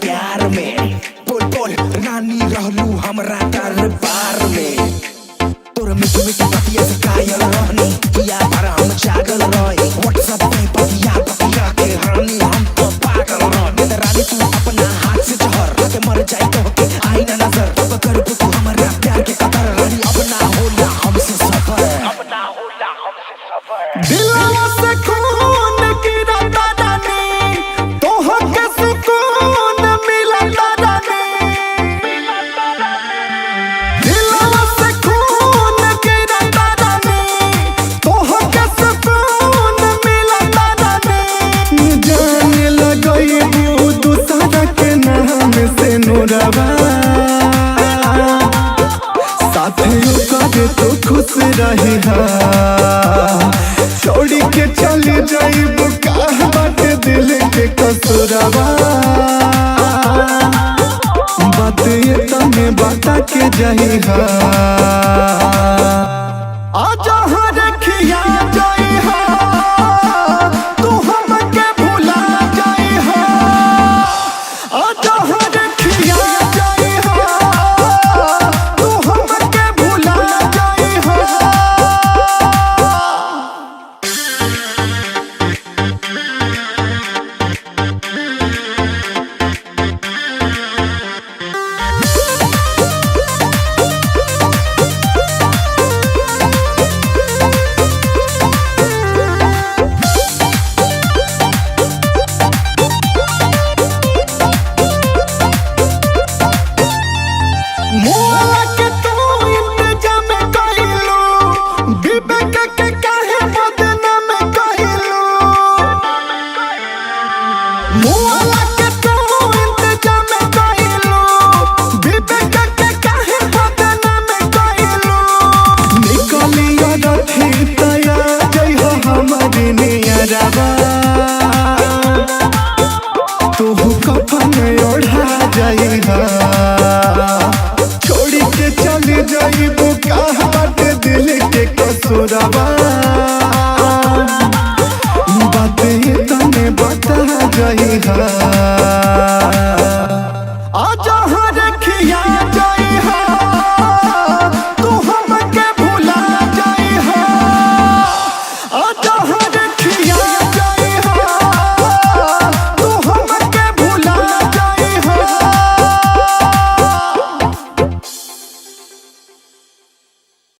प्यार में बोल बोल रानी रहलू हमरा दरबार में तोर मीठी मीठी पतिया से कायल रहनी किया पर हम जागल रहे व्हाट्सएप पे पतिया के रानी हम तो पागल रहे रानी तू अपना हाथ से जहर के मर जाई तो के आई ना नजर तब कर तू हमरा प्यार के कदर रानी अपना होला हमसे सफर दिलवा से खून गिरता रानी तोह के सुकून मिलता रानी दिलवा से खून गिरता रानी तोह के सुकून मिलता रानी जाने लगई वो दूसरा के नाम से नूरवा साथियों करे तो खुश रही छोड़ी के चली जाई बुकाह बाटे दिल के कसुरवा बात ये तने बता के जाई आजा रखिया जाई तू हमके भुला जाई आजा रखिया जाई तू हमके भुला जाई मोला के तू इंतजाम कइलू विवेक के काहे बदनाम कइलू मोला के तू इंतजाम कइलू विवेक के काहे बदनाम कइलू निकलिया रखी तया जई हो हमारी नियरवा तू कफन ओढ़ा जाई छोड़ी के चली जाई बुकाह बाटे दिल के कसुरवा